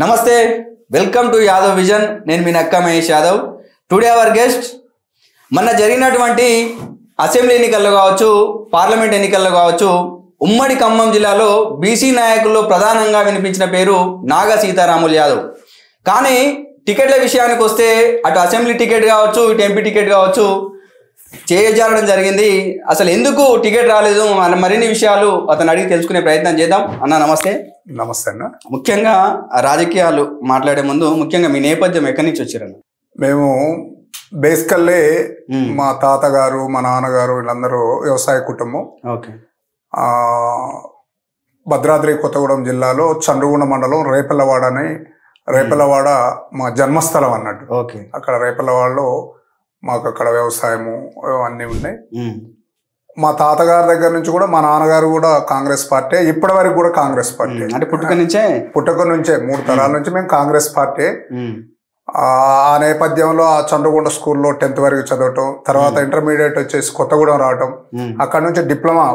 నమస్తే, welcome to Yadav vision. నేను మీ Nakka Mahesh Yadav. Today our guest మొన్న జరిగినటువంటి అసెంబ్లీ ఎన్నికల్లో కావచ్చు, పార్లమెంట్ ఎన్నికల్లో కావచ్చు, ఉమ్మడి ఖమ్మం జిల్లాలో బీసీ నాయకుల్లో ప్రధానంగా వినిపించిన పేరు నాగా సీతారాములు యాదవ్. కానీ టికెట్ల విషయానికి వస్తే అటు అసెంబ్లీ టికెట్ కావచ్చు, ఇటు ఎంపీ టికెట్ కావచ్చు చేయజారడం జరిగింది. అసలు ఎందుకు టికెట్ రాలేదు, మరిన్ని విషయాలు అతను అడిగి తెలుసుకునే ప్రయత్నం చేద్దాం. అన్న నమస్తే. నమస్తే అన్న. ముఖ్యంగా రాజకీయాలు మాట్లాడే ముందు ముఖ్యంగా మీ నేపథ్యం ఎక్కడి నుంచి వచ్చారన్న? మేము బేసికల్లీ మా తాతగారు, మా నాన్నగారు వీళ్ళందరూ వ్యవసాయ కుటుంబం. ఓకే. భద్రాద్రి కొత్తగూడెం జిల్లాలో చండ్రుగొండ మండలం రేపల్లవాడ అని, రేపల్లవాడ మా జన్మస్థలం అన్నట్టు. ఓకే. అక్కడ రేపల్లవాడలో మాకు అక్కడ వ్యవసాయము అన్నీ ఉన్నాయి. మా తాతగారి దగ్గర నుంచి కూడా మా నాన్నగారు కూడా కాంగ్రెస్ పార్టీ, ఇప్పటి వరకు కూడా కాంగ్రెస్ పార్టీ. అంటే పుట్టుక నుంచే 3 తరాల నుంచి మేము కాంగ్రెస్ పార్టీ. ఆ నేపథ్యంలో ఆ చండ్రుగొండ స్కూల్లో 10th వరకు చదవటం, తర్వాత ఇంటర్మీడియట్ వచ్చేసి కొత్తగూడెం రావటం, అక్కడ నుంచి డిప్లొమా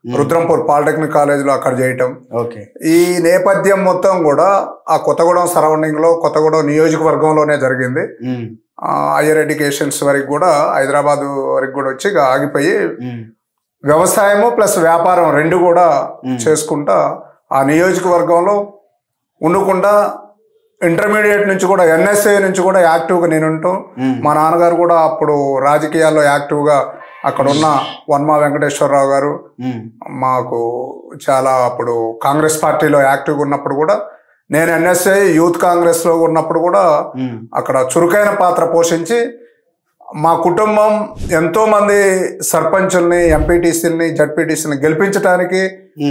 రుద్రంపూర్ పాలిటెక్నిక్ కాలేజీలో అక్కడ చేయటం. ఈ నేపథ్యం మొత్తం కూడా ఆ కొత్తగూడెం సరౌండింగ్ లో, కొత్తగూడెం నియోజకవర్గంలోనే జరిగింది. హైయర్ ఎడ్యుకేషన్స్ వరకు కూడా హైదరాబాద్ వరకు కూడా వచ్చి ఆగిపోయి వ్యవసాయము ప్లస్ వ్యాపారం 2 కూడా చేసుకుంటా ఆ నియోజకవర్గంలో ఉండకుండా ఇంటర్మీడియట్ నుంచి కూడా NSA నుంచి కూడా యాక్టివ్గా నేను ఉంటాం. మా నాన్నగారు కూడా అప్పుడు రాజకీయాల్లో యాక్టివ్గా అక్కడ ఉన్న వన్మా వెంకటేశ్వరరావు గారు మాకు చాలా అప్పుడు కాంగ్రెస్ పార్టీలో యాక్టివ్గా ఉన్నప్పుడు కూడా, నేను NSA యూత్ కాంగ్రెస్ లో ఉన్నప్పుడు కూడా అక్కడ చురుకైన పాత్ర పోషించి మా కుటుంబం ఎంతో మంది సర్పంచుల్ని, ఎంపీటీసీలని, జడ్పీటీసీని గెలిపించడానికి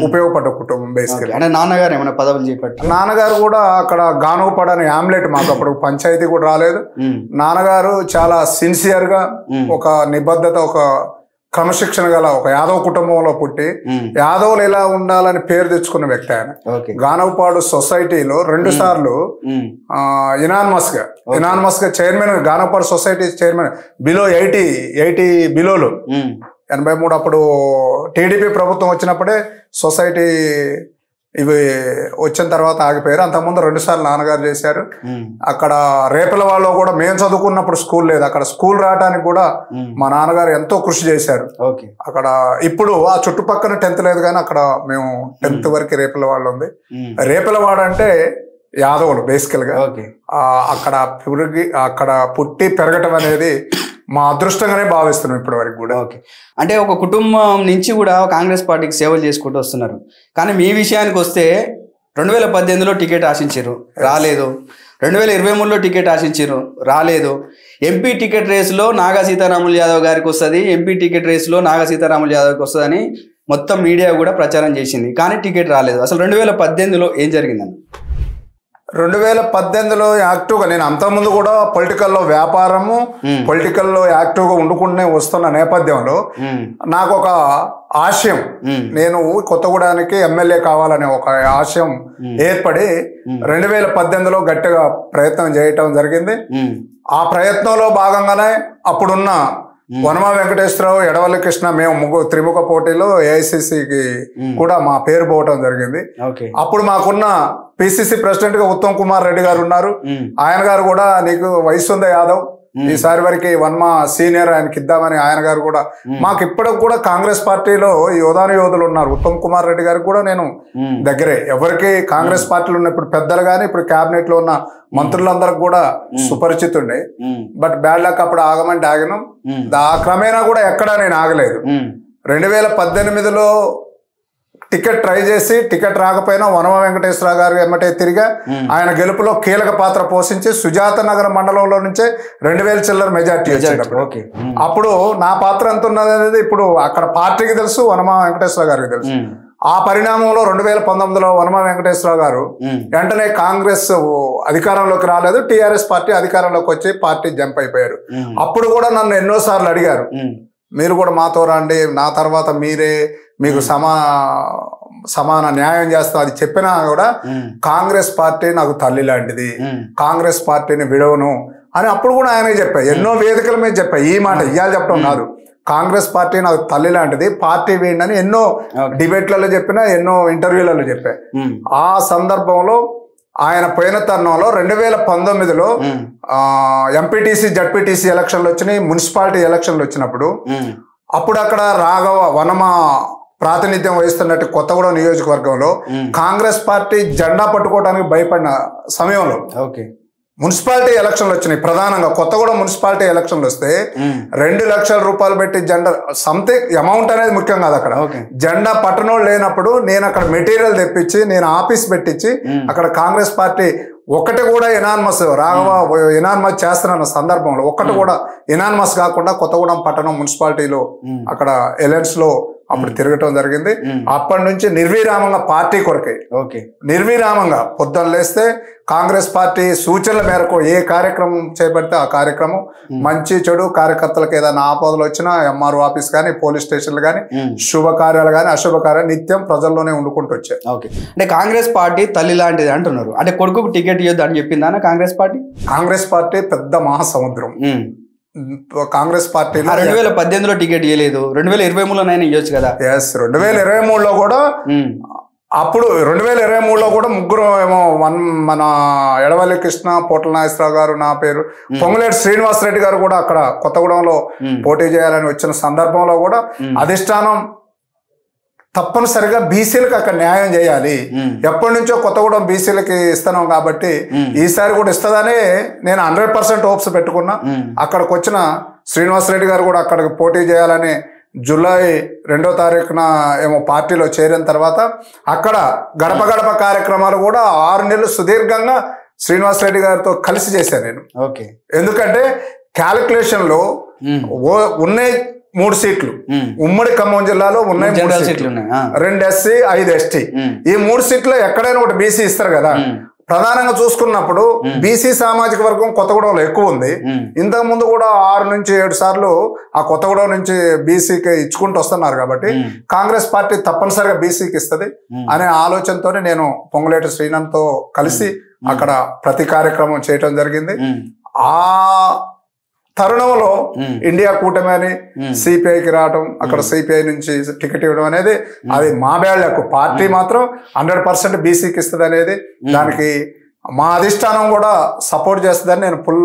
ఉపయోగపడ్డ కుటుంబం బేసికల్. అంటే నాన్నగారు ఏమైనా పదవులు చేపట్టారు? నాన్నగారు కూడా అక్కడ గానుగపడని ఆమ్లెట్, మాకు అప్పుడు పంచాయతీ కూడా రాలేదు. నాన్నగారు చాలా సిన్సియర్ గా, ఒక నిబద్ధత, ఒక క్రమశిక్షణ గల ఒక యాదవ్ కుటుంబంలో పుట్టి యాదవులు ఎలా ఉండాలని పేరు తెచ్చుకున్న వ్యక్తి ఆయన. గానవపాడు సొసైటీలో 2 సార్లు ఇనానమస్ గా చైర్మన్, గానవపాడు సొసైటీ చైర్మన్. బిలో 80 బిలోలు 83 అప్పుడు టీడీపీ ప్రభుత్వం వచ్చినప్పుడే సొసైటీ ఇవి వచ్చిన తర్వాత ఆగిపోయారు. అంతకుముందు 2 సార్లు నాన్నగారు చేశారు. అక్కడ రేపలవాడలో కూడా మేము చదువుకున్నప్పుడు స్కూల్ లేదు, అక్కడ స్కూల్ రావడానికి కూడా మా నాన్నగారు ఎంతో కృషి చేశారు. అక్కడ ఇప్పుడు ఆ చుట్టుపక్కల 10th లేదు కానీ అక్కడ మేము 10th వరకు రేపలవాడలో ఉంది. రేపలవాడ అంటే యాదవులు బేసికల్ గా. అక్కడ పుట్టి పెరగటం అనేది మా అదృష్టంగానే భావిస్తున్నాం ఇప్పటి వరకు కూడా. ఓకే. అంటే ఒక కుటుంబం నుంచి కూడా కాంగ్రెస్ పార్టీకి సేవలు చేసుకుంటూ వస్తున్నారు. కానీ మీ విషయానికి వస్తే 2018లో టికెట్ ఆశించారు, రాలేదు. 2023లో టికెట్ ఆశించారు, రాలేదు. ఎంపీ టికెట్ రేసులో నాగా సీతారాములు యాదవ్ గారికి వస్తుంది, ఎంపీ టికెట్ రేసులో నాగా సీతారాములు యాదవ్కి వస్తుందని మొత్తం మీడియా కూడా ప్రచారం చేసింది. కానీ టికెట్ రాలేదు. అసలు 2018లో ఏం జరిగిందని? 2018లో యాక్టివ్గా నేను అంతకుముందు కూడా పొలిటికల్లో వ్యాపారము, పొలిటికల్లో యాక్టివ్గా వండుకుంటూనే వస్తున్న నేపథ్యంలో నాకు ఒక ఆశయం, నేను కొత్తగూడానికి ఎమ్మెల్యే కావాలనే ఒక ఆశయం ఏర్పడి 2018లో గట్టిగా ప్రయత్నం చేయటం జరిగింది. ఆ ప్రయత్నంలో భాగంగానే అప్పుడున్న వనమా వెంకటేశ్వరరావు, ఎడవల్లి కృష్ణ, మేము త్రిముఖ పోటీలో AICCకి కూడా మా పేరు పోవటం జరిగింది. అప్పుడు మాకున్న PCC ప్రెసిడెంట్ గా ఉత్తమ్ కుమార్ రెడ్డి గారు ఉన్నారు. ఆయన గారు కూడా నీకు వయసు ఉందా యాదవ్, ఈసారి వరకు వన్మా సీనియర్ ఆయనకి ఇద్దామని ఆయన గారు కూడా, మాకు ఇప్పటికి కూడా కాంగ్రెస్ పార్టీలో యోధులు ఉన్నారు. ఉత్తమ్ కుమార్ రెడ్డి గారికి కూడా నేను దగ్గరే. ఎవరికి కాంగ్రెస్ పార్టీలో ఉన్న ఇప్పుడు పెద్దలు కానీ ఇప్పుడు క్యాబినెట్ లో ఉన్న మంత్రులందరికి కూడా సుపరిచితుండే. బట్ బ్యాడ్ లక్, అప్పుడు ఆగమంటే ఆగినాం. ఆ క్రమేణా కూడా ఎక్కడా నేను ఆగలేదు. 2018లో టికెట్ ట్రై చేసి టికెట్ రాకపోయినా వనమా వెంకటేశ్వరరావు గారు ఎమ్మటే తిరిగా ఆయన గెలుపులో కీలక పాత్ర పోషించి సుజాత నగర మండలంలో నుంచే 2000 చిల్లర మెజార్టీ వచ్చినప్పుడు అప్పుడు నా పాత్ర ఎంత ఉన్నది అనేది ఇప్పుడు అక్కడ పార్టీకి తెలుసు, వనమా వెంకటేశ్వరరావు గారికి తెలుసు. ఆ పరిణామంలో 2019లో వనమా వెంకటేశ్వరరావు గారు వెంటనే కాంగ్రెస్ అధికారంలోకి రాలేదు, TRS పార్టీ అధికారంలోకి వచ్చి పార్టీ జంప్ అయిపోయారు. అప్పుడు కూడా నన్ను ఎన్నోసార్లు అడిగారు, మీరు కూడా మాతో రండి, నా తర్వాత మీరే మీకు సమాన న్యాయం చేస్తాం. అది చెప్పినా కూడా కాంగ్రెస్ పార్టీ నాకు తల్లి లాంటిది, కాంగ్రెస్ పార్టీని విడవను అని అప్పుడు కూడా ఆయనే చెప్పా. ఎన్నో వేదికల మీద చెప్పా ఈ మాట, ఇవాళ చెప్పడం కాదు. కాంగ్రెస్ పార్టీ నాకు తల్లి లాంటిది, పార్టీ వేయండి ఎన్నో డిబేట్లలో చెప్పినా, ఎన్నో ఇంటర్వ్యూలలో చెప్పా. ఆ సందర్భంలో ఆయన పోయిన తరుణంలో 2019లో ఎంపీటీసీ జడ్పీటీసీ ఎలక్షన్లు వచ్చినాయి, మున్సిపాలిటీ ఎలక్షన్లు వచ్చినప్పుడు అప్పుడు అక్కడ రాఘవ వనమ ప్రాతినిధ్యం వహిస్తున్నట్టు కొత్తగూడెం నియోజకవర్గంలో కాంగ్రెస్ పార్టీ జెండా పట్టుకోవడానికి భయపడిన సమయంలో మున్సిపాలిటీ ఎలక్షన్లు వచ్చినాయి. ప్రధానంగా కొత్తగూడెం మున్సిపాలిటీ ఎలక్షన్లు వస్తే 2 లక్షల రూపాయలు పెట్టి జెండా సంథింగ్ అమౌంట్ అనేది ముఖ్యం కాదు. అక్కడ జెండా పట్టణోళ్ళు లేనప్పుడు నేను అక్కడ మెటీరియల్ తెప్పించి నేను ఆఫీస్ పెట్టించి అక్కడ కాంగ్రెస్ పార్టీ ఒక్కటి కూడా ఎనానిమస్ రాఘవ ఎనానిమస్ చేస్తున్న సందర్భంలో ఒక్కటి కూడా ఎనానిమస్ కాకుండా కొత్తగూడెం పట్టణం మున్సిపాలిటీలో అక్కడ ఎలయన్స్ లో అప్పుడు తిరగటం జరిగింది. అప్పటి నుంచి నిర్విరామంగా పార్టీ కొరకే నిర్విరామంగా పొద్దున్న లేస్తే కాంగ్రెస్ పార్టీ సూచనల మేరకు ఏ కార్యక్రమం చేపడితే ఆ కార్యక్రమం మంచి చెడు కార్యకర్తలకు ఏదైనా ఆపదలు వచ్చినా ఎంఆర్ఓ ఆఫీస్ కానీ పోలీస్ స్టేషన్లు కానీ శుభకార్యాలు కానీ అశుభకార్యాలు నిత్యం ప్రజల్లోనే ఉండుకుంటూ వచ్చాయి. అంటే కాంగ్రెస్ పార్టీ తల్లి లాంటిది అంటున్నారు. అంటే కొడుకుకు టికెట్ ఇవ్వద్దు అని చెప్పిందా కాంగ్రెస్ పార్టీ? కాంగ్రెస్ పార్టీ పెద్ద మహాసముద్రం. కాంగ్రెస్ పార్టీ 2018లో టికెట్ ఇవ్వలేదు, 2023లోనైనా ఇవ్వచ్చు కదా. 2023లో కూడా అప్పుడు 2023లో కూడా ముగ్గురు ఏమో మన ఎడవల్లి కృష్ణ, పోట్ల నాగేశ్వరరావు గారు, నా పేరు పొంగులేటి శ్రీనివాసరెడ్డి గారు కూడా అక్కడ కొత్తగూడెంలో పోటీ చేయాలని వచ్చిన సందర్భంలో కూడా అధిష్టానం తప్పనిసరిగా బీసీలకు అక్కడ న్యాయం చేయాలి, ఎప్పటి నుంచో కొత్తగూడెం బీసీలకి ఇస్తున్నాం కాబట్టి ఈసారి కూడా ఇస్తుందని నేను 100% హోప్స్ పెట్టుకున్నా. అక్కడికి వచ్చిన శ్రీనివాసరెడ్డి గారు కూడా అక్కడికి పోటీ చేయాలని జూలై 2వ తారీఖున ఏమో పార్టీలో చేరిన తర్వాత అక్కడ గడప గడప కార్యక్రమాలు కూడా 6 నెలలు సుదీర్ఘంగా శ్రీనివాసరెడ్డి గారితో కలిసి చేశాను నేను. ఎందుకంటే క్యాలిక్యులేషన్ లో ఉన్నాయి 3 సీట్లు, ఉమ్మడి ఖమ్మం జిల్లాలో ఉన్నాయి 3 సీట్లు, 2 ఎస్సీ 5 ఎస్టీ. ఈ 3 సీట్లు ఎక్కడైనా ఒకటి బీసీ ఇస్తారు కదా. ప్రధానంగా చూసుకున్నప్పుడు బీసీ సామాజిక వర్గం కొత్తగూడెంలో ఎక్కువ ఉంది. ఇంతకు ముందు కూడా 6 నుంచి 7 సార్లు ఆ కొత్తగూడెం నుంచి బీసీకి ఇచ్చుకుంటూ వస్తున్నారు కాబట్టి కాంగ్రెస్ పార్టీ తప్పనిసరిగా బీసీకి ఇస్తుంది అనే ఆలోచనతోనే నేను పొంగులేటి శ్రీనంతో కలిసి అక్కడ ప్రతి కార్యక్రమం చేయటం జరిగింది. ఆ తరుణంలో ఇండియా కూటమి అని సిపిఐకి రావడం, అక్కడ సిపిఐ నుంచి టికెట్ ఇవ్వడం అనేది అది మా బ్యాళ్లకు పార్టీ మాత్రం 100% బీసీకి ఇస్తుంది అనేది దానికి మా అధిష్టానం కూడా సపోర్ట్ చేస్తుందని నేను ఫుల్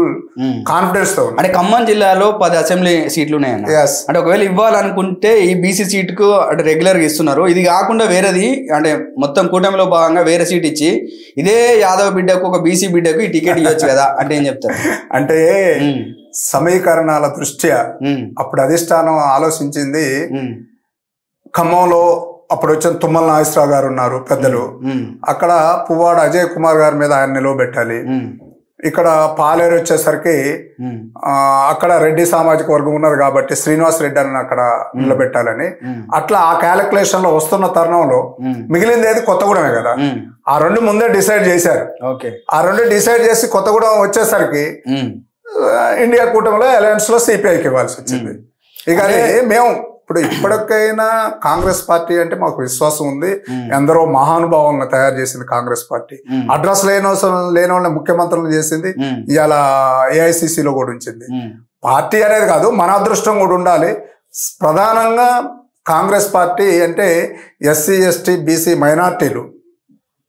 కాన్ఫిడెన్స్ తో. అంటే ఖమ్మం జిల్లాలో 10 అసెంబ్లీ సీట్లు ఉన్నాయన్న. అంటే ఒకవేళ ఇవ్వాలనుకుంటే ఈ బీసీ సీటుకు అంటే రెగ్యులర్ గా ఇస్తున్నారు, ఇది కాకుండా వేరేది అంటే మొత్తం కూటమిలో భాగంగా వేరే సీట్ ఇచ్చి ఇదే యాదవ్ బిడ్డకు ఒక బీసీ బిడ్డకు ఈ టికెట్ ఇవ్వచ్చు కదా అంటే ఏం చెప్తారు? అంటే సమీకరణాల దృష్ట్యా అప్పుడు అధిష్టానం ఆలోచించింది. ఖమ్మంలో అప్పుడు వచ్చిన తుమ్మల నాగేశ్వరరావు గారు ఉన్నారు పెద్దలు, అక్కడ పువ్వాడ అజయ్ కుమార్ గారి మీద ఆయన నిలవబెట్టాలి. ఇక్కడ పాలేరు వచ్చేసరికి అక్కడ రెడ్డి సామాజిక వర్గం ఉన్నారు కాబట్టి శ్రీనివాస్ రెడ్డి అని అక్కడ నిలబెట్టాలని అట్లా ఆ క్యాలిక్యులేషన్ లో వస్తున్న తరుణంలో మిగిలింది ఏది కొత్తగూడెమే కదా. ఆ 2 ముందే డిసైడ్ చేశారు. ఆ 2 డిసైడ్ చేసి కొత్తగూడెం వచ్చేసరికి ఇండియా కూటమిలో అలయన్స్ లో సిపిఐకి ఇవ్వాల్సి వచ్చింది. ఇక మేము ఇప్పటికైనా కాంగ్రెస్ పార్టీ అంటే మాకు విశ్వాసం ఉంది. ఎందరో మహానుభావులను తయారు చేసింది కాంగ్రెస్ పార్టీ. అడ్రస్ లేని వాళ్ళని ముఖ్యమంత్రులను చేసింది, ఇవాళ ఏఐసిసిలో కూడా ఉంచింది. పార్టీ అనేది కాదు, మన అదృష్టం కూడా ఉండాలి. ప్రధానంగా కాంగ్రెస్ పార్టీ అంటే ఎస్సీ ఎస్టీ బీసీ మైనార్టీలు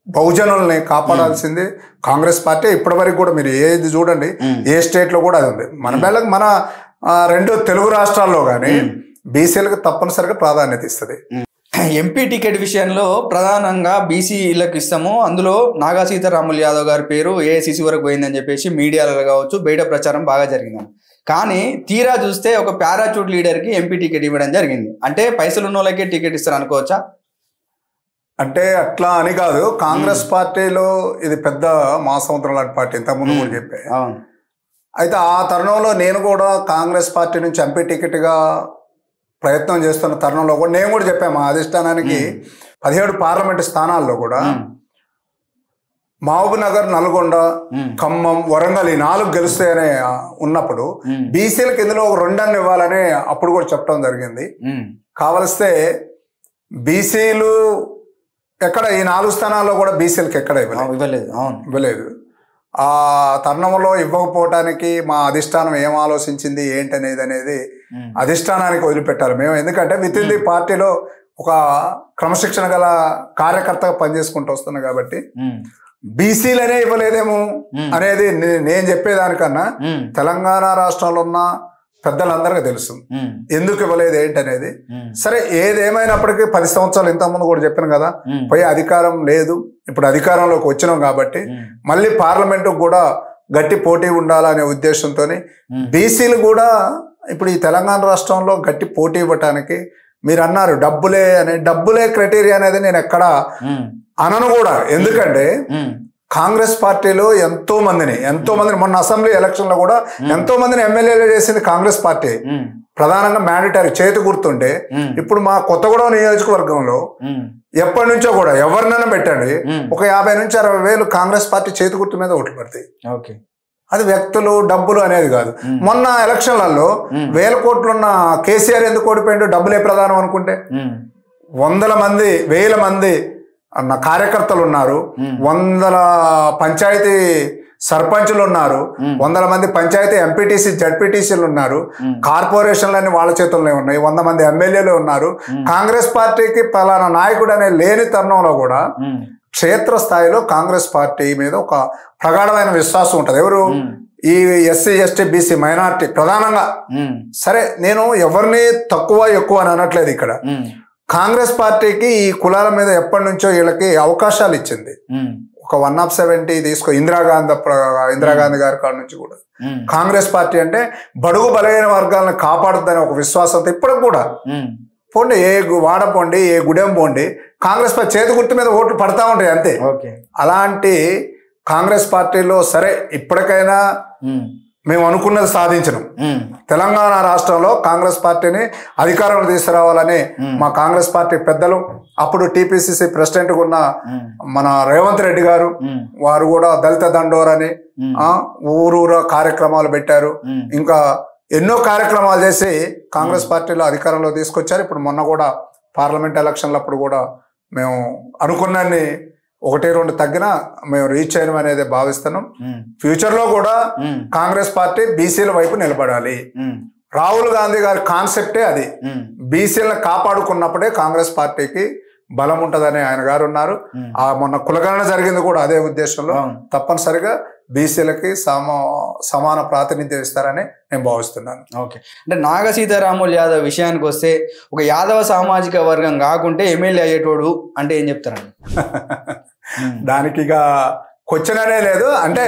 బహుజనుల్ని కాపాడాల్సింది కాంగ్రెస్ పార్టీ. ఇప్పటి వరకు కూడా మీరు ఏది చూడండి, ఏ స్టేట్ లో కూడా అది ఉంది. మన బేళ్ళకి మన 2 తెలుగు రాష్ట్రాల్లో కానీ బీసీలకు తప్పనిసరిగా ప్రాధాన్యత ఇస్తుంది. ఎంపీ టికెట్ విషయంలో ప్రధానంగా బీసీలకు ఇస్తాము, అందులో నాగా సీతారాములు యాదవ్ గారి పేరు ఏఐసిసి వరకు పోయిందని చెప్పేసి మీడియాలో కావచ్చు బయట ప్రచారం బాగా జరిగింది. కానీ తీరా చూస్తే ఒక పారాచూట్ లీడర్ కి ఎంపీ టికెట్ ఇవ్వడం జరిగింది. అంటే పైసలు ఉన్న వాళ్ళకే టికెట్ ఇస్తారు అనుకోవచ్చా? అంటే అట్లా అని కాదు, కాంగ్రెస్ పార్టీలో ఇది పెద్ద మహాసముద్రం లాంటి పార్టీ, ఇంతకుముందు కూడా చెప్పే. అయితే ఆ తరుణంలో నేను కూడా కాంగ్రెస్ పార్టీ నుంచి ఎంపీ టికెట్ గా ప్రయత్నం చేస్తున్న తరుణంలో కూడా నేను కూడా చెప్పాను మా అధిష్టానానికి 17 పార్లమెంటు స్థానాల్లో కూడా మహబూబ్ నగర్, నల్గొండ, ఖమ్మం, వరంగల్ ఈ 4 గెలుస్తాయనే ఉన్నప్పుడు బీసీలకు ఇందులో ఒక 2 అన్ని ఇవ్వాలని అప్పుడు కూడా చెప్పడం జరిగింది. కావలిస్తే బీసీలు ఎక్కడ ఈ 4 స్థానాల్లో కూడా బీసీలకు ఎక్కడ ఇవ్వలేదు. ఆ తరుణంలో ఇవ్వకపోవటానికి మా అధిష్టానం ఏం ఆలోచించింది ఏంటనేది అధిష్టానానికి వదిలిపెట్టాలి మేము. ఎందుకంటే విత్ ఇన్ ది పార్టీలో ఒక క్రమశిక్షణ గల కార్యకర్తగా పనిచేసుకుంటూ వస్తున్నాం కాబట్టి బీసీలనే ఇవ్వలేదేమో అనేది నేను చెప్పేదానికన్నా తెలంగాణ రాష్ట్రంలో ఉన్న పెద్దలందరికీ తెలుసు ఎందుకు ఇవ్వలేదు ఏంటనేది. సరే ఏదేమైనప్పటికీ 10 సంవత్సరాలు ఇంతకుముందు కూడా చెప్పాను కదా, పోయి అధికారం లేదు, ఇప్పుడు అధికారంలోకి వచ్చినాం కాబట్టి మళ్ళీ పార్లమెంటుకు కూడా గట్టి పోటీ ఉండాలనే ఉద్దేశంతో బీసీలు కూడా ఇప్పుడు ఈ తెలంగాణ రాష్ట్రంలో గట్టి పోటీ ఇవ్వటానికి మీరు అన్నారు డబ్బులే క్రైటీరియా అనేది నేను ఎక్కడ అనను కూడా. ఎందుకంటే కాంగ్రెస్ పార్టీలో ఎంతో మందిని మొన్న అసెంబ్లీ ఎలక్షన్ లో కూడా ఎంతో మందిని ఎమ్మెల్యేలు చేసింది కాంగ్రెస్ పార్టీ. ప్రధానంగా మ్యాండేటరీ చేతి గుర్తుంటే ఇప్పుడు మా కొత్తగూడెం నియోజకవర్గంలో ఎప్పటి నుంచో కూడా ఎవరినైనా పెట్టండి ఒక 50 నుంచి 60 వేలు కాంగ్రెస్ పార్టీ చేతి గుర్తు మీద ఓట్లు పడతాయి. అది వ్యక్తులు డబ్బులు అనేది కాదు. మొన్న ఎలక్షన్లలో 1000 కోట్లున్న కేసీఆర్ ఎందుకు ఓడిపోయిండు? డబ్బులే ప్రధానం అనుకుంటే 100 మంది 1000 మంది అన్న కార్యకర్తలు ఉన్నారు, 100 పంచాయతీ సర్పంచులు ఉన్నారు, 100 మంది పంచాయతీ ఎంపీటీసీ జడ్పీటీసీలు ఉన్నారు, కార్పొరేషన్లన్నీ వాళ్ళ చేతుల్లోనే ఉన్నాయి, 100 మంది ఎమ్మెల్యేలు ఉన్నారు. కాంగ్రెస్ పార్టీకి పలానా నాయకుడు అనే లేని తరుణంలో కూడా క్షేత్రస్థాయిలో కాంగ్రెస్ పార్టీ మీద ఒక ప్రగాఢమైన విశ్వాసం ఉంటుంది. ఎవరు? ఈ ఎస్సీ ఎస్టీ బీసీ మైనార్టీ ప్రధానంగా. సరే నేను ఎవరిని తక్కువ ఎక్కువ అని అనట్లేదు. ఇక్కడ కాంగ్రెస్ పార్టీకి ఈ కులాల మీద ఎప్పటి నుంచో వీళ్ళకి అవకాశాలు ఇచ్చింది. ఒక 170 తీసుకో, ఇందిరాగాంధీ గారి కాడ నుంచి కూడా కాంగ్రెస్ పార్టీ అంటే బడుగు బలహీన వర్గాలను కాపాడుతుందనే ఒక విశ్వాసంతో ఇప్పటికి కూడా పోండి, ఏ వాడ పోండి, ఏ గుడెం పోండి, కాంగ్రెస్ పార్టీ చేతి గుర్తు మీద ఓట్లు పడతా ఉంటాయి అంతే. అలాంటి కాంగ్రెస్ పార్టీలో సరే ఇప్పటికైనా మేము అనుకున్నది సాధించడం. తెలంగాణ రాష్ట్రంలో కాంగ్రెస్ పార్టీని అధికారంలో తీసుకురావాలని మా కాంగ్రెస్ పార్టీ పెద్దలు, అప్పుడు టీపీసీసీ ప్రెసిడెంట్ ఉన్న మన రేవంత్ రెడ్డి గారు, వారు కూడా దళిత దండోరని ఊరూర కార్యక్రమాలు పెట్టారు. ఇంకా ఎన్నో కార్యక్రమాలు చేసి కాంగ్రెస్ పార్టీలో అధికారంలో తీసుకొచ్చారు. ఇప్పుడు మొన్న కూడా పార్లమెంట్ ఎలక్షన్లప్పుడు కూడా మేము అనుకున్నాన్ని 1-2 తగ్గినా మేము రీచ్ అయినాం అనేది భావిస్తున్నాం. ఫ్యూచర్ లో కూడా కాంగ్రెస్ పార్టీ బీసీల వైపు నిలబడాలి. రాహుల్ గాంధీ గారి కాన్సెప్టే అది. బీసీలను కాపాడుకున్నప్పుడే కాంగ్రెస్ పార్టీకి బలం ఉంటదని ఆయన గారు ఉన్నారు. ఆ మొన్న కులగణన జరిగింది కూడా అదే ఉద్దేశంలో. తప్పనిసరిగా బీసీలకి సమాన ప్రాతినిధ్యం ఇస్తారని నేను భావిస్తున్నాను. ఓకే, అంటే నాగ సీతారాములు యాదవ్ విషయానికి వస్తే ఒక యాదవ సామాజిక వర్గం కాకుంటే ఎమ్మెల్యే అయ్యేటోడు అంటే ఏం చెప్తారండి? దానికి ఇక క్వశ్చన్ అనే లేదు. అంటే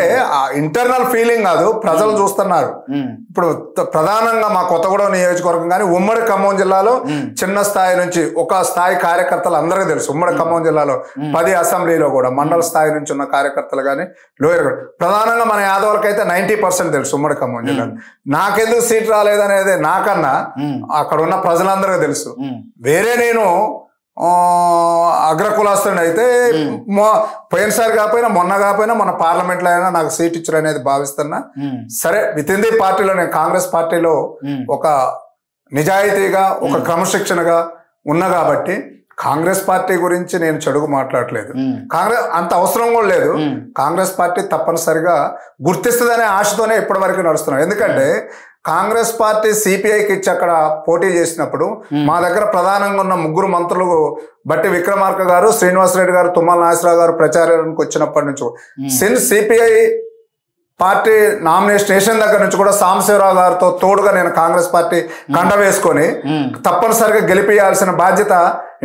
ఇంటర్నల్ ఫీలింగ్ కాదు, ప్రజలు చూస్తున్నారు. ఇప్పుడు ప్రధానంగా మా కొత్తగూడెం నియోజకవర్గం కానీ ఉమ్మడి ఖమ్మం జిల్లాలో చిన్న స్థాయి నుంచి ఒక స్థాయి కార్యకర్తలు అందరికీ తెలుసు. ఉమ్మడి ఖమ్మం జిల్లాలో 10 అసెంబ్లీలో కూడా మండల స్థాయి నుంచి ఉన్న కార్యకర్తలు కానీ లోయర్ ప్రధానంగా మన యాదవులకైతే 90% తెలుసు ఉమ్మడి ఖమ్మం జిల్లాలో. నాకెందుకు సీట్ రాలేదనేది నాకన్నా అక్కడ ఉన్న ప్రజలందరికీ తెలుసు. వేరే నేను అగ్రకులాస్తుని అయితే పోయినసారి కాకపోయినా మొన్న పార్లమెంట్లో అయినా నాకు సీట్ ఇచ్చారు అనేది భావిస్తున్నా. సరే వితిన్ ది పార్టీలో నేను కాంగ్రెస్ పార్టీలో ఒక నిజాయితీగా ఒక క్రమశిక్షణగా ఉన్నా కాబట్టి కాంగ్రెస్ పార్టీ గురించి నేను చెడుగు మాట్లాడలేదు. కాంగ్రెస్ అంత అవసరం కూడా లేదు. కాంగ్రెస్ పార్టీ తప్పనిసరిగా గుర్తిస్తుందనే ఆశతోనే ఇప్పటి వరకు నడుస్తున్నాం. ఎందుకంటే కాంగ్రెస్ పార్టీ సిపిఐకి ఇచ్చి అక్కడ పోటీ చేసినప్పుడు మా దగ్గర ప్రధానంగా ఉన్న 3 మంత్రులు బట్టి విక్రమార్క గారు, శ్రీనివాసరెడ్డి గారు, తుమ్మల నాగేశ్వరరావు గారు ప్రచారానికి వచ్చినప్పటి నుంచి సిన్స్ సిపిఐ పార్టీ నామినేషన్ దగ్గర నుంచి కూడా సాంబశివరావు గారితో తోడుగా నేను కాంగ్రెస్ పార్టీ కండ వేసుకొని తప్పనిసరిగా గెలిపియాల్సిన బాధ్యత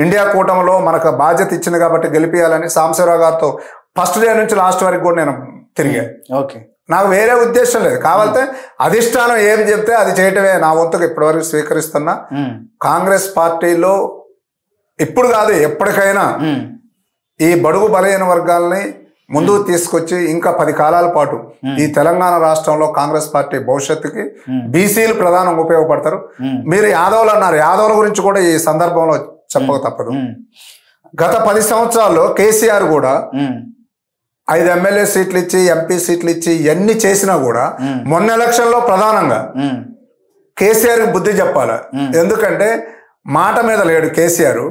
ఇండియా కూటమిలో మనకు బాధ్యత ఇచ్చింది కాబట్టి గెలిపియాలని సాంబశివరావు గారితో ఫస్ట్ డే నుంచి లాస్ట్ వరకు కూడా నేను తిరిగాను. ఓకే, నాకు వేరే ఉద్దేశం లేదు. కావాలంటే అధిష్టానం ఏం చెప్తే అది చేయటమే నా వంతుకు ఇప్పటివరకు స్వీకరిస్తున్నా. కాంగ్రెస్ పార్టీలో ఇప్పుడు కాదు ఎప్పటికైనా ఈ బడుగు బలహీన వర్గాలని ముందుకు తీసుకొచ్చి ఇంకా 10 కాలాల పాటు ఈ తెలంగాణ రాష్ట్రంలో కాంగ్రెస్ పార్టీ భవిష్యత్తుకి బీసీలు ప్రధానంగా ఉపయోగపడతారు. మీరు యాదవులు అన్నారు, యాదవుల గురించి కూడా ఈ సందర్భంలో చెప్పక తప్పదు. గత 10 సంవత్సరాల్లో కేసీఆర్ కూడా 5 ఎమ్మెల్యే సీట్లు ఇచ్చి ఎంపీ సీట్లు ఇచ్చి ఇవన్నీ చేసినా కూడా మొన్న ఎలక్షన్లో ప్రధానంగా కేసీఆర్ బుద్ధి చెప్పాలి. ఎందుకంటే మాట మీద లేడు కేసీఆర్.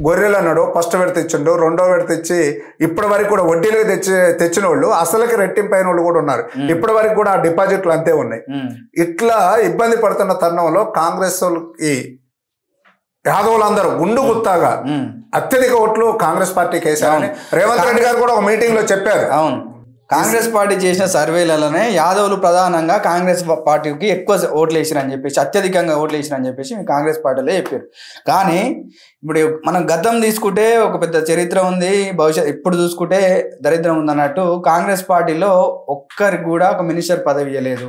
గొర్రెలు అన్నాడు, ఫస్ట్ విడత ఇచ్చిండు, రెండో విడత ఇచ్చి ఇప్పటి వరకు కూడా వడ్డీలు తెచ్చిన వాళ్ళు అసలుకి రెట్టింపైన వాళ్ళు కూడా ఉన్నారు. ఇప్పటి వరకు కూడా ఆ డిపాజిట్లు అంతే ఉన్నాయి. ఇట్లా ఇబ్బంది పడుతున్న తరుణంలో కాంగ్రెస్ వాళ్ళకి యాదవులందరూ గుండు గుత్తాగా అత్యధిక ఓట్లు కాంగ్రెస్ పార్టీకి వేశారని రేవంత్ రెడ్డి గారు కూడా ఒక మీటింగ్ లో చెప్పారు. అవును, కాంగ్రెస్ పార్టీ చేసిన సర్వేలలోనే యాదవులు ప్రధానంగా కాంగ్రెస్ పార్టీకి ఎక్కువ ఓట్లు వేసిరని చెప్పేసి, అత్యధికంగా ఓట్లు వేసిరని చెప్పేసి కాంగ్రెస్ పార్టీలో చెప్పారు. కానీ ఇప్పుడు మనం గతం తీసుకుంటే ఒక పెద్ద చరిత్ర ఉంది, భవిష్యత్ ఇప్పుడు చూసుకుంటే దరిద్రం ఉంది అన్నట్టు. కాంగ్రెస్ పార్టీలో ఒక్కరికి కూడా ఒక మినిస్టర్ పదవి ఇవ్వలేదు,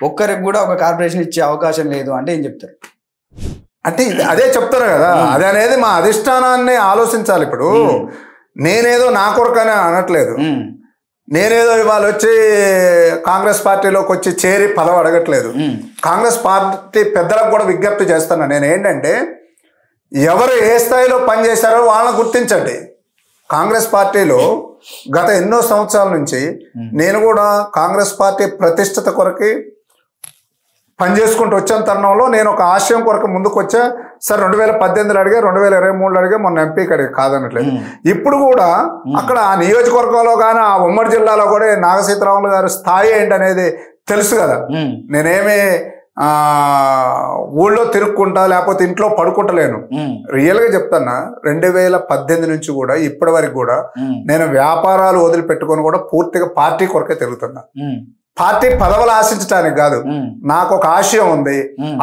ఒక్కరికి కూడా ఒక కార్పొరేషన్ ఇచ్చే అవకాశం లేదు అంటే ఏం చెప్తారు? అంటే అదే చెప్తారు కదా, అదే అనేది మా అధిష్టానాన్ని ఆలోచించాలి. ఇప్పుడు నేనేదో నా కొరకనే అనట్లేదు, నేనేదో ఇవాళ వచ్చి కాంగ్రెస్ పార్టీలోకి వచ్చి చేరి పదవి అడగట్లేదు. కాంగ్రెస్ పార్టీ పెద్దలకు కూడా విజ్ఞప్తి చేస్తున్నా. నేను ఏంటంటే, ఎవరు ఏ స్థాయిలో పనిచేశారో వాళ్ళని గుర్తించండి. కాంగ్రెస్ పార్టీలో గత ఎన్నో సంవత్సరాల నుంచి నేను కూడా కాంగ్రెస్ పార్టీ ప్రతిష్టత కొరకి పనిచేసుకుంటూ వచ్చిన తరుణంలో నేను ఒక ఆశయం కొరకు ముందుకు వచ్చా. సార్ 2018 అడిగా, 2023 అడిగా, మొన్న ఎంపీకి అడిగా, కాదనట్లేదు. ఇప్పుడు కూడా అక్కడ ఆ నియోజకవర్గంలో కానీ ఆ ఉమ్మడి జిల్లాలో కూడా నాగసీతారాములు గారి స్థాయి ఏంటనేది తెలుసు కదా. నేనేమి ఊళ్ళో తిరుక్కుంటా లేకపోతే ఇంట్లో పడుకుంటలేను. రియల్ గా చెప్తానా, 2018 నుంచి కూడా ఇప్పటి వరకు కూడా నేను వ్యాపారాలు వదిలిపెట్టుకొని కూడా పూర్తిగా పార్టీ కొరకే తిరుగుతున్నా. పార్టీ పదవులు ఆశించడానికి కాదు, నాకు ఒక ఆశయం ఉంది.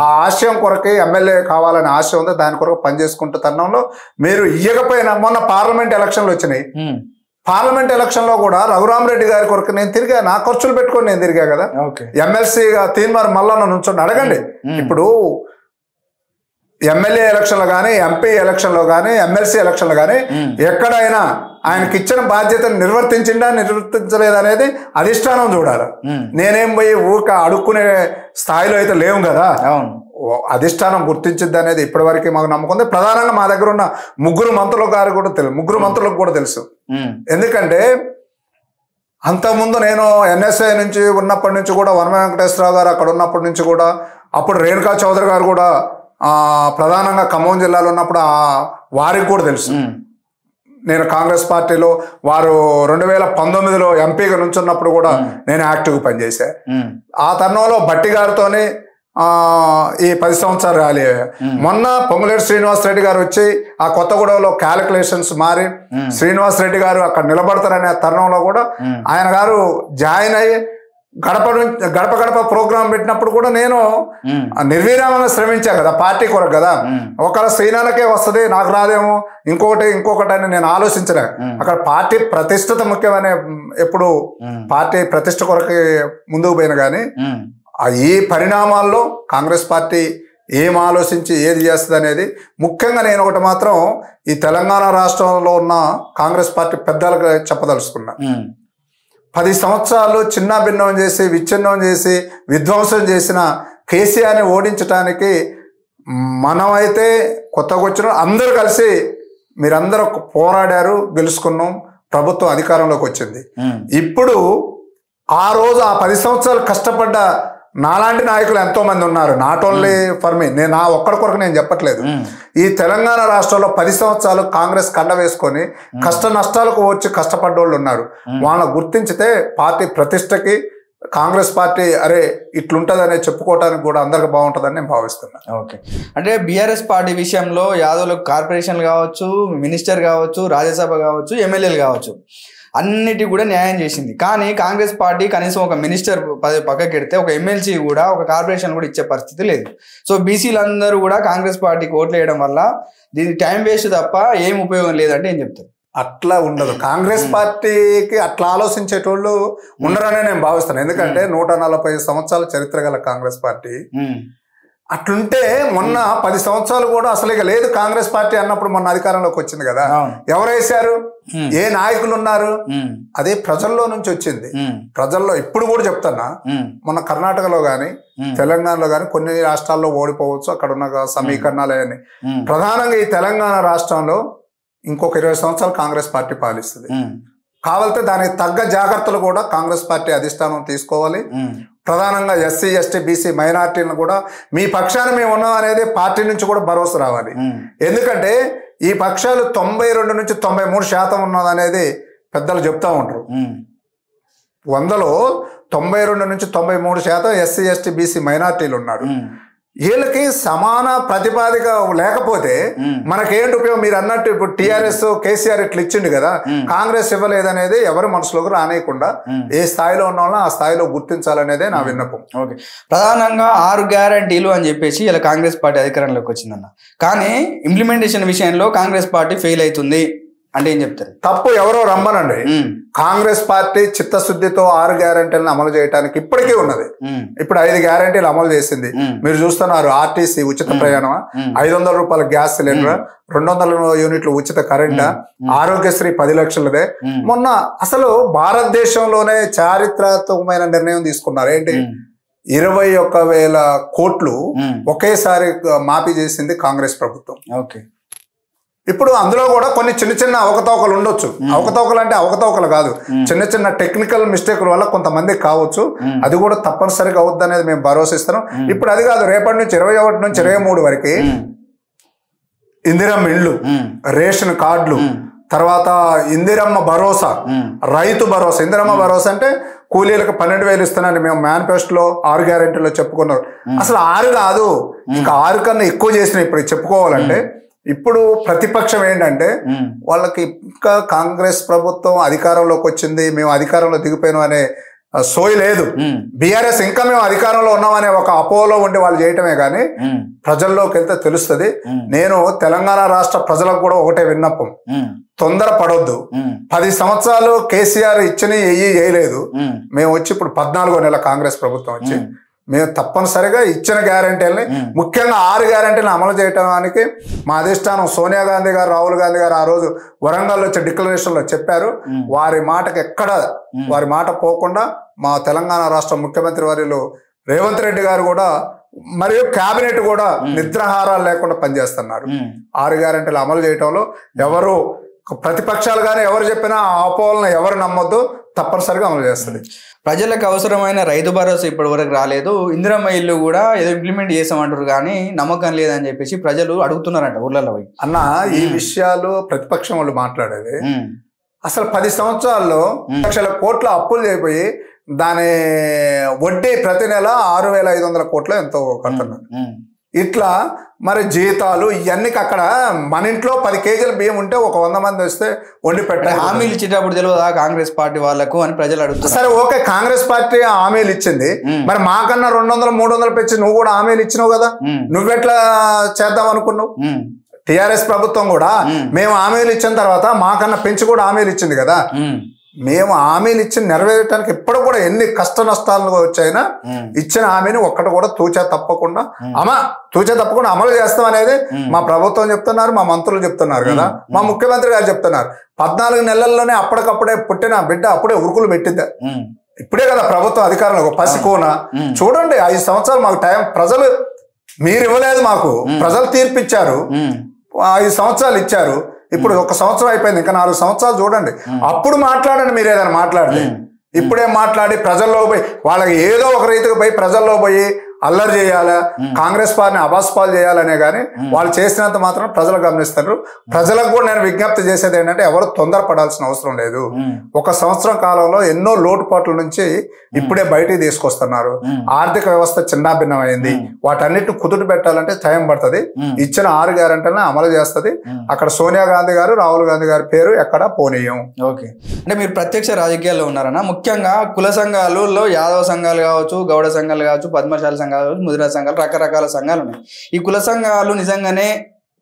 ఆ ఆశయం కొరకే ఎమ్మెల్యే కావాలనే ఆశ ఉంది. దాని కొరకు పనిచేసుకుంటూ తరుణంలో మీరు ఇయ్యకపోయినా, మొన్న పార్లమెంట్ ఎలక్షన్లు వచ్చినాయి. పార్లమెంట్ ఎలక్షన్ లో కూడా రఘురామరెడ్డి గారి కొరకు నేను తిరిగా, నా ఖర్చులు పెట్టుకొని నేను తిరిగా కదా. ఎమ్మెల్సీగా తీన్మార్ మల్లన్న నుంచొని అడగండి. ఇప్పుడు ఎమ్మెల్యే ఎలక్షన్లో కానీ, ఎంపీ ఎలక్షన్లో కానీ, ఎమ్మెల్సీ ఎలక్షన్లో కానీ ఎక్కడైనా ఆయనకి ఇచ్చిన బాధ్యతను నిర్వర్తించలేదు అనేది అధిష్టానం చూడాలి. నేనేం పోయి ఊక అడుక్కునే స్థాయిలో అయితే లేవు కదా. అధిష్టానం గుర్తించింది అనేది ఇప్పటివరకు మాకు నమ్మకం ఉంది. ప్రధానంగా మా దగ్గర ఉన్న ముగ్గురు మంత్రులకు కూడా తెలుసు. ఎందుకంటే అంతకుముందు నేను ఎన్ఎస్ఐ నుంచి ఉన్నప్పటి నుంచి కూడా, వర్మ వెంకటేశ్వరరావు గారు అక్కడ ఉన్నప్పటి నుంచి కూడా, అప్పుడు రేణుకా చౌదరి గారు కూడా ప్రధానంగా ఖమ్మం జిల్లాలో ఉన్నప్పుడు వారికి కూడా తెలుసు. నేను కాంగ్రెస్ పార్టీలో వారు 2019లో ఎంపీగా నుంచున్నప్పుడు కూడా నేను యాక్టివ్గా పనిచేశా. ఆ తరుణంలో బట్టి గారితోనే ఈ 10 సంవత్సరాలు ర్యాలీ. మొన్న పొంగులేటి శ్రీనివాసరెడ్డి గారు వచ్చి ఆ కొత్తగూడెంలో క్యాలిక్యులేషన్స్ మారి శ్రీనివాసరెడ్డి గారు అక్కడ నిలబడతారనే తరుణంలో కూడా ఆయన గారు జాయిన్ అయ్యి గడప గడప ప్రోగ్రాం పెట్టినప్పుడు కూడా నేను నిర్విరామంగా శ్రమించా కదా, పార్టీ కొరకు కదా. ఒకవేళ శ్రీనాలకే వస్తుంది, నాకు రాదేమో, ఇంకొకటి అని నేను ఆలోచించలే. అక్కడ పార్టీ ప్రతిష్టత ముఖ్యమనే, ఎప్పుడు పార్టీ ప్రతిష్ట కొరకు ముందుకు పోయిన కానీ ఈ పరిణామాల్లో కాంగ్రెస్ పార్టీ ఏం ఆలోచించి ఏది చేస్తుంది అనేది ముఖ్యంగా నేను ఒకటి మాత్రం ఈ తెలంగాణ రాష్ట్రంలో ఉన్న కాంగ్రెస్ పార్టీ పెద్దలకు చెప్పదలుచుకున్నా. 10 సంవత్సరాలు చిన్న భిన్నం చేసి, విచ్ఛిన్నం చేసి, విధ్వంసం చేసిన కేసీఆర్ని ఓడించడానికి మనమైతే కొత్తగా వచ్చిన అందరూ కలిసి మీరందరూ పోరాడారు, గెలుచుకున్నాం, ప్రభుత్వం అధికారంలోకి వచ్చింది. ఇప్పుడు ఆ రోజు ఆ 10 సంవత్సరాలు కష్టపడ్డ నాలాంటి నాయకులు ఎంతో మంది ఉన్నారు. నాట్ ఓన్లీ ఫర్ మీ, నేను నా ఒక్కడి కొరకు నేను చెప్పట్లేదు. ఈ తెలంగాణ రాష్ట్రంలో 10 సంవత్సరాలు కాంగ్రెస్ కండ వేసుకొని కష్ట నష్టాలకు వచ్చి కష్టపడ్డోళ్ళు ఉన్నారు. వాళ్ళని గుర్తించితే పార్టీ ప్రతిష్టకి కాంగ్రెస్ పార్టీ అరే ఇట్లుంటదనే చెప్పుకోవడానికి కూడా అందరికి బాగుంటుందని నేను భావిస్తున్నాను. ఓకే, అంటే బీఆర్ఎస్ పార్టీ విషయంలో యాదవులకు కార్పొరేషన్లు కావచ్చు, మినిస్టర్ కావచ్చు, రాజ్యసభ కావచ్చు, ఎమ్మెల్యేలు కావచ్చు, అన్నిటి కూడా న్యాయం చేసింది. కానీ కాంగ్రెస్ పార్టీ కనీసం ఒక మినిస్టర్ పదవి పక్కకెడితే ఒక ఎమ్మెల్సీ కూడా, ఒక కార్పొరేషన్ కూడా ఇచ్చే పరిస్థితి లేదు. సో బీసీలందరూ కూడా కాంగ్రెస్ పార్టీకి ఓట్లు వేయడం వల్ల దీని టైం వేస్ట్ తప్ప ఏం ఉపయోగం లేదంటే ఏం చెప్తారు? అట్లా ఉండదు. కాంగ్రెస్ పార్టీకి అట్లా ఆలోచించేటోళ్ళు ఉండరనే నేను భావిస్తాను. ఎందుకంటే 140 సంవత్సరాల చరిత్ర గల కాంగ్రెస్ పార్టీ అట్లుంటే మొన్న 10 సంవత్సరాలు కూడా అసలు ఇక లేదు కాంగ్రెస్ పార్టీ అన్నప్పుడు మొన్న అధికారంలోకి వచ్చింది కదా. ఎవరు వేశారు, ఏ నాయకులు ఉన్నారు, అదే ప్రజల్లో నుంచి వచ్చింది. ప్రజల్లో ఇప్పుడు కూడా చెప్తున్నా, మొన్న కర్ణాటకలో గాని తెలంగాణలో గాని కొన్ని రాష్ట్రాల్లో ఓడిపోవచ్చు, అక్కడ ఉన్న సమీకరణాలు అవన్నీ. ప్రధానంగా ఈ తెలంగాణ రాష్ట్రంలో ఇంకొక 20 సంవత్సరాలు కాంగ్రెస్ పార్టీ పాలిస్తుంది. కావాలంటే దానికి తగ్గ జాగ్రత్తలు కూడా కాంగ్రెస్ పార్టీ అధిష్టానం తీసుకోవాలి. ప్రధానంగా ఎస్సీ, ఎస్టీ, బీసీ మైనార్టీలను కూడా మీ పక్షాన మేము ఉన్నాం అనేది పార్టీ నుంచి కూడా భరోసా రావాలి. ఎందుకంటే ఈ పక్షాలు 92 నుంచి 93% ఉన్నదనేది పెద్దలు చెప్తా ఉంటారు. 100లో 92 నుంచి 93% ఎస్సీ, ఎస్టీ, బీసీ మైనార్టీలు ఉన్నారు. వీళ్ళకి సమాన ప్రతిపాదిక లేకపోతే మనకేంటి ఉపయోగం? మీరు అన్నట్టు ఇప్పుడు టిఆర్ఎస్ కేసీఆర్ ఇట్లా ఇచ్చిండు కదా, కాంగ్రెస్ ఇవ్వలేదనేది ఎవరి మనసులోకి రానేయకుండా ఏ స్థాయిలో ఉన్న వాళ్ళని ఆ స్థాయిలో గుర్తించాలనేదే నా విన్నపం. ఓకే, ప్రధానంగా 6 గ్యారంటీలు అని చెప్పేసి ఇలా కాంగ్రెస్ పార్టీ అధికారంలోకి వచ్చిందన్న, కానీ ఇంప్లిమెంటేషన్ విషయంలో కాంగ్రెస్ పార్టీ ఫెయిల్ అవుతుంది అంటే ఏం చెప్తారు? తప్పు ఎవరో రమ్మనండి. కాంగ్రెస్ పార్టీ చిత్తశుద్ధితో 6 గ్యారంటీలను అమలు చేయడానికి ఇప్పటికీ ఉన్నది. ఇప్పుడు 5 గ్యారంటీలు అమలు చేసింది. మీరు చూస్తున్నారు, ఆర్టీసీ ఉచిత ప్రయాణం, 500 రూపాయల గ్యాస్ సిలిండర్, 200 యూనిట్లు ఉచిత కరెంటా, ఆరోగ్యశ్రీ 10 లక్షలదే. మొన్న అసలు భారతదేశంలోనే చారిత్రాత్మకమైన నిర్ణయం తీసుకున్నారు. ఏంటి? 21,000 కోట్లు ఒకేసారి మాఫీ చేసింది కాంగ్రెస్ ప్రభుత్వం. ఓకే, ఇప్పుడు అందులో కూడా కొన్ని చిన్న చిన్న అవకతవకలు ఉండొచ్చు. అవకతవకలు అంటే అవకతవకలు కాదు, చిన్న చిన్న టెక్నికల్ మిస్టేక్ల వల్ల కొంతమందికి కావచ్చు. అది కూడా తప్పనిసరిగా అవుద్ది అనేది మేము భరోసా ఇస్తున్నాం. ఇప్పుడు అది కాదు, రేపటి నుంచి 21 నుంచి 23 వరకు ఇందిరమ్మ ఇళ్ళు, రేషన్ కార్డులు, తర్వాత ఇందిరమ్మ భరోసా, రైతు భరోసా. ఇందిరమ్మ భరోసా అంటే కూలీలకు 12,000 ఇస్తున్నాను మేము మేనిఫెస్టోలో 6 గ్యారెంటీలో చెప్పుకున్నారు. అసలు 6 కాదు, ఇంకా 6 కన్నా ఎక్కువ చేసిన ఇప్పుడు చెప్పుకోవాలంటే. ఇప్పుడు ప్రతిపక్షం ఏంటంటే వాళ్ళకి ఇంకా కాంగ్రెస్ ప్రభుత్వం అధికారంలోకి వచ్చింది, మేము అధికారంలో దిగిపోయినాం అనే సోయి లేదు. బీఆర్ఎస్ ఇంకా మేము అధికారంలో ఉన్నామనే ఒక అపోలో ఉండి వాళ్ళు చేయటమే కానీ ప్రజల్లోకి వెళ్తే తెలుస్తుంది. నేను తెలంగాణ రాష్ట్ర ప్రజలకు కూడా ఒకటే విన్నపం, తొందర పడొద్దు. 10 సంవత్సరాలు కేసీఆర్ ఇచ్చిన వేయలేదు, మేము వచ్చి ఇప్పుడు 14వ నెల కాంగ్రెస్ ప్రభుత్వం వచ్చి మేము తప్పనిసరిగా ఇచ్చిన గ్యారంటీలని, ముఖ్యంగా 6 గ్యారంటీలను అమలు చేయడానికి మా అధిష్టానం సోనియా గాంధీ గారు, రాహుల్ గాంధీ గారు ఆ రోజు వరంగల్ వచ్చే డిక్లరేషన్లో చెప్పారు. వారి మాటకు ఎక్కడ వారి మాట పోకుండా మా తెలంగాణ రాష్ట్ర ముఖ్యమంత్రి వర్యులు రేవంత్ రెడ్డి గారు కూడా మరియు కేబినెట్ కూడా నిద్రాహారాలు లేకుండా పనిచేస్తున్నారు. 6 గ్యారంటీలు అమలు చేయటంలో ఎవరు ప్రతిపక్షాలు కానీ ఎవరు చెప్పినా ఆపోలను ఎవరు నమ్మొద్దు, తప్పనిసరిగా అమలు చేస్తుంది. ప్రజలకు అవసరమైన రైతు భరోసా ఇప్పటి వరకు రాలేదు, ఇందిరమ్మ ఇల్లు కూడా ఏదో ఇంప్లిమెంట్ చేసామంటారు కానీ నమ్మకం లేదని చెప్పేసి ప్రజలు అడుగుతున్నారంట ఊర్లలో పోయి. అన్న, ఈ విషయాలు ప్రతిపక్షం వాళ్ళు మాట్లాడేది. అసలు 10 సంవత్సరాల్లో 1 లక్షల కోట్ల అప్పులు చేయిపోయి దాని వడ్డీ ప్రతి నెల 6,500 కోట్లు ఎంతో కడుతున్నారు. ఇట్లా మరి జీతాలు ఇవన్నీ అక్కడ మన ఇంట్లో 10 కేజీల బియ్యం ఉంటే ఒక 100 మంది వస్తే వండి పెట్టాలి. హామీలు ఇచ్చేటప్పుడు తెలియదా కాంగ్రెస్ పార్టీ వాళ్ళకు అని ప్రజలు అడుగుతారు. సరే, ఓకే, కాంగ్రెస్ పార్టీ హామీలు ఇచ్చింది, మరి మాకన్నా 200, 300 పెంచి నువ్వు కూడా హామీలు ఇచ్చినావు కదా, నువ్వెట్లా చేద్దాం అనుకున్నావు? టిఆర్ఎస్ ప్రభుత్వం కూడా మేము హామీలు ఇచ్చిన తర్వాత మాకన్నా పెంచి కూడా హామీలు ఇచ్చింది కదా. మేము హామీలు ఇచ్చి నెరవేర్చడానికి ఇప్పుడు కూడా ఎన్ని కష్ట నష్టాలు వచ్చాయినా ఇచ్చిన హామీని ఒక్కటి కూడా తూచా తప్పకుండా అమలు చేస్తాం అనేది మా ప్రభుత్వం చెప్తున్నారు, మా మంత్రులు చెప్తున్నారు కదా, మా ముఖ్యమంత్రి గారు చెప్తున్నారు. 14 నెలల్లోనే అప్పటికప్పుడే పుట్టిన బిడ్డ అప్పుడే ఉరుకులు పెట్టిందా? ఇప్పుడే కదా ప్రభుత్వం అధికారంలో పసికోన చూడండి. 5 సంవత్సరాలు మాకు టైం, ప్రజలు మీరు ఇవ్వలేదు, మాకు ప్రజలు తీర్పిచ్చారు, 5 సంవత్సరాలు ఇచ్చారు. ఇప్పుడు 1 సంవత్సరం అయిపోయింది, ఇంకా 4 సంవత్సరాలు చూడండి. అప్పుడు మాట్లాడండి, మీరు ఏదైనా మాట్లాడితే. ఇప్పుడే మాట్లాడి ప్రజల్లో పోయి వాళ్ళకి ఏదో ఒక రీతికి పోయి ప్రజల్లో పోయి అల్లరి చేయాలా, కాంగ్రెస్ పార్టీని అబాస్పాలు చేయాలనే కానీ వాళ్ళు చేసినంత మాత్రం ప్రజలు గమనిస్తారు. ప్రజలకు కూడా నేను విజ్ఞప్తి చేసేది ఏంటంటే ఎవరు తొందరపడాల్సిన అవసరం లేదు. 1 సంవత్సరం కాలంలో ఎన్నో లోటుపాట్ల నుంచి ఇప్పుడే బయటికి తీసుకొస్తున్నారు. ఆర్థిక వ్యవస్థ చిన్నాభిన్నమైంది, వాటన్నిటిని కుదుట పెట్టాలంటే టైం పడుతుంది. ఇచ్చిన 6 గ్యారెంటీలను అమలు చేస్తుంది. అక్కడ సోనియా గాంధీ గారు, రాహుల్ గాంధీ గారి పేరు ఎక్కడ పోనీయం. ఓకే, అంటే మీరు ప్రత్యక్ష రాజకీయాల్లో ఉన్నారన్నా. ముఖ్యంగా కుల సంఘాలలో యాదవ సంఘాలు కావచ్చు, గౌడ సంఘాలు కావచ్చు, పద్మశాల సంఘాలు, ముదిరా సంఘాలు, రకరకాల సంఘాలు ఉన్నాయి. ఈ కుల సంఘాలు నిజంగానే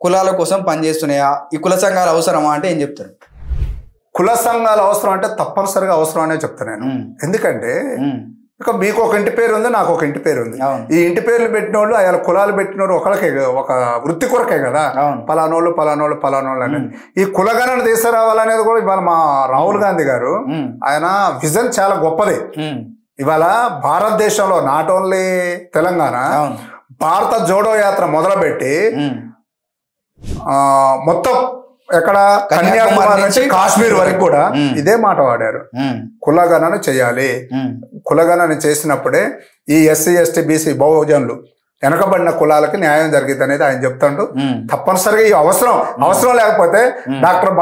కులాల కోసం పనిచేస్తున్నాయా? ఈ కుల సంఘాలు అవసరమా అంటే ఏం చెప్తారు? కుల సంఘాలు అవసరం అంటే తప్పనిసరిగా అవసరం అనే చెప్తాను నేను. ఎందుకంటే ఇక మీకు ఒక ఇంటి పేరు ఉంది, నాకు ఒక ఇంటి పేరు ఉంది. ఈ ఇంటి పేర్లు పెట్టిన వాళ్ళు ఆయన కులాలు పెట్టిన వాళ్ళు ఒకరికే, ఒక వృత్తి కొరకే కదా. పలానోళ్ళు పలానోళ్ళు పలానోళ్ళు అనేది ఈ కులగణన తీసుకురావాలనేది కూడా ఇవాళ మా రాహుల్ గాంధీ గారు ఆయన విజన్ చాలా గొప్పది. ఇవాళ భారతదేశంలో నాట్ ఓన్లీ తెలంగాణ, భారత జోడో యాత్ర మొదలుపెట్టి మొత్తం ఎక్కడ కన్యాకుమారి నుంచి కాశ్మీర్ వరకు కూడా ఇదే మాట వాడారు, కులగణన చేయాలి. కులగణన చేసినప్పుడే ఈ ఎస్సీ ఎస్టీ బీసీ బహుజనులు వెనకబడిన కులాలకి న్యాయం జరిగింది అనేది ఆయన చెప్తాడు. తప్పనిసరిగా ఈ అవసరం లేకపోతే డాక్టర్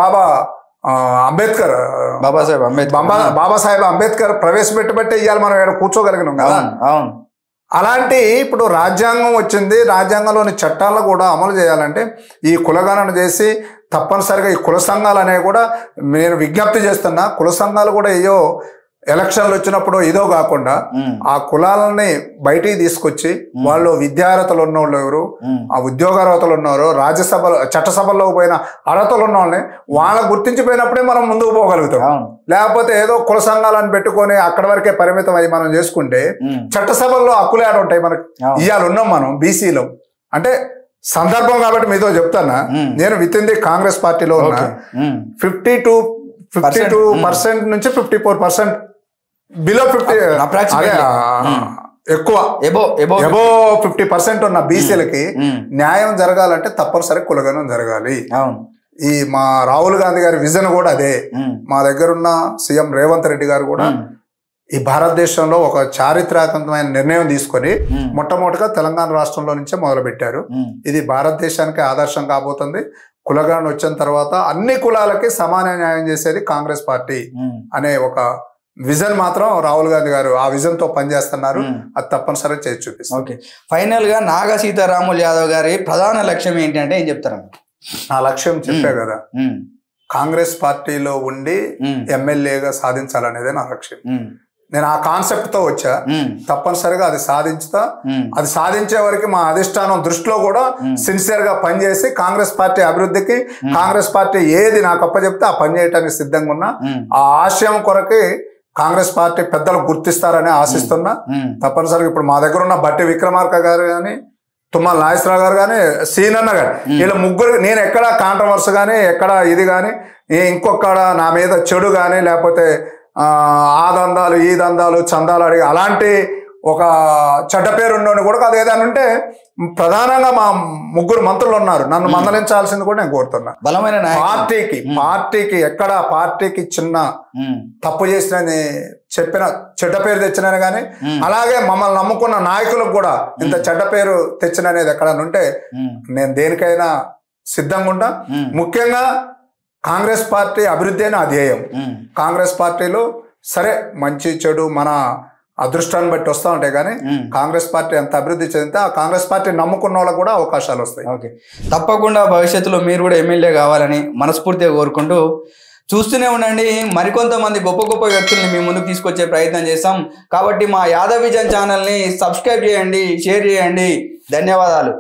బాబాసాహెబ్ అంబేద్కర్ ప్రవేశపెట్టబట్టే ఇవాళ మనం ఇక్కడ కూర్చోగలిగినాం కదా. అలాంటి ఇప్పుడు రాజ్యాంగం వచ్చింది, రాజ్యాంగంలోని చట్టాలను కూడా అమలు చేయాలంటే ఈ కులగణన చేసి తప్పనిసరిగా ఈ కుల సంఘాలు అనేవి కూడా నేను విజ్ఞప్తి చేస్తున్నా. కుల సంఘాలు కూడా ఏయో ఎలక్షన్లు వచ్చినప్పుడు ఇదో కాకుండా ఆ కులాలని బయటికి తీసుకొచ్చి వాళ్ళు విద్యార్హతలు ఉన్నోళ్ళు ఎవరు, ఆ ఉద్యోగార్హతలు ఉన్నవారు, రాజ్యసభలో చట్టసభల్లో పోయిన అర్హతలు ఉన్న వాళ్ళని వాళ్ళని గుర్తించిపోయినప్పుడే మనం ముందుకు పోగలుగుతాం. లేకపోతే ఏదో కుల సంఘాలను పెట్టుకొని అక్కడి వరకే పరిమితం అయ్యి మనం చేసుకుంటే చట్టసభల్లో హక్కులు ఏడ ఉంటాయి మనకి. ఇవాళ ఉన్నాం మనం బీసీలో. అంటే సందర్భం కాబట్టి మీతో చెప్తానా, నేను విత్ ఇన్ ది కాంగ్రెస్ పార్టీలో ఉన్నా. 52% నుంచి 54%, బిలో 50 ఎక్కువ ఎబో 50% ఉన్న బీసీలకి న్యాయం జరగాలంటే తప్పనిసరి కులగణన జరగాలి. ఈ మా రాహుల్ గాంధీ గారి విజన్ కూడా అదే. మా దగ్గర ఉన్న సీఎం రేవంత్ రెడ్డి గారు కూడా ఈ భారతదేశంలో ఒక చారిత్రాత్మకమైన నిర్ణయం తీసుకొని మొట్టమొదటిగా తెలంగాణ రాష్ట్రంలో నుంచే మొదలు పెట్టారు. ఇది భారతదేశానికి ఆదర్శం కాబోతుంది. కులగణన వచ్చిన తర్వాత అన్ని కులాలకి సమాన న్యాయం చేసేది కాంగ్రెస్ పార్టీ అనే ఒక విజన్ మాత్రం రాహుల్ గాంధీ గారు ఆ విజన్ తో పనిచేస్తున్నారు. అది తప్పనిసరిగా చేసి చూపిస్తారు. ఓకే, ఫైనల్ గా నాగా సీతారాములు యాదవ్ గారి ప్రధాన లక్ష్యం ఏంటంటే ఏం చెప్తారు? నా లక్ష్యం చెప్పే కదా, కాంగ్రెస్ పార్టీలో ఉండి ఎమ్మెల్యేగా సాధించాలనేదే నా లక్ష్యం. నేను ఆ కాన్సెప్ట్ తో వచ్చా. తప్పనిసరిగా అది సాధించుతా. అది సాధించే వరకు మా అధిష్టానం దృష్టిలో కూడా సిన్సియర్ గా పనిచేసి కాంగ్రెస్ పార్టీ అభివృద్ధికి కాంగ్రెస్ పార్టీ ఏది నాకు అప్పచెప్తే ఆ పని చేయడానికి సిద్ధంగా ఉన్నా. ఆ ఆశయం కొరకి కాంగ్రెస్ పార్టీ పెద్దలు గుర్తిస్తారని ఆశిస్తున్నా. తప్పనిసరిగా ఇప్పుడు మా దగ్గర ఉన్న బట్టి విక్రమార్క గారు కానీ, తుమ్మల నాగేశ్వరరావు గారు కానీ, సీనన్న గారు, వీళ్ళ ముగ్గురు నేను ఎక్కడ కాంట్రవర్స్ కానీ ఎక్కడ ఇది కానీ ఇంకొక్కడ నా మీద చెడు కానీ లేకపోతే ఆ దందాలు ఈ దందాలు చందాలు అడిగి అలాంటి ఒక చెడ్డ పేరు ఉన్నోని కూడా అది ఏదైనా ఉంటే ప్రధానంగా మా ముగ్గురు మంత్రులు ఉన్నారు, నన్ను మందలించాల్సింది కూడా నేను కోరుతున్నా. బలమైన పార్టీకి ఎక్కడ పార్టీకి చిన్న తప్పు చేసినని చెప్పిన చెడ్డ పేరు తెచ్చినని కానీ అలాగే మమ్మల్ని నమ్ముకున్న నాయకులకు కూడా ఇంత చెడ్డ పేరు తెచ్చిననేది ఎక్కడన్నా ఉంటే నేను దేనికైనా సిద్ధంగా ఉంటా. ముఖ్యంగా కాంగ్రెస్ పార్టీ అభివృద్ధి అయిన అధ్యేయం. కాంగ్రెస్ పార్టీలో సరే మంచి చెడు మన అదృష్టాన్ని బట్టి వస్తూ ఉంటాయి కానీ కాంగ్రెస్ పార్టీ ఎంత అభివృద్ధి చెందితే ఆ కాంగ్రెస్ పార్టీ నమ్ముకున్న వాళ్ళకు కూడా అవకాశాలు వస్తాయి. ఓకే, తప్పకుండా భవిష్యత్తులో మీరు కూడా ఎమ్మెల్యే కావాలని మనస్ఫూర్తిగా కోరుకుంటూ చూస్తూనే ఉండండి. మరికొంతమంది గొప్ప గొప్ప వ్యక్తుల్ని మీ ముందుకు తీసుకొచ్చే ప్రయత్నం చేస్తాం. కాబట్టి మా యాదవ్ విజన్ ఛానల్ని సబ్స్క్రైబ్ చేయండి, షేర్ చేయండి. ధన్యవాదాలు.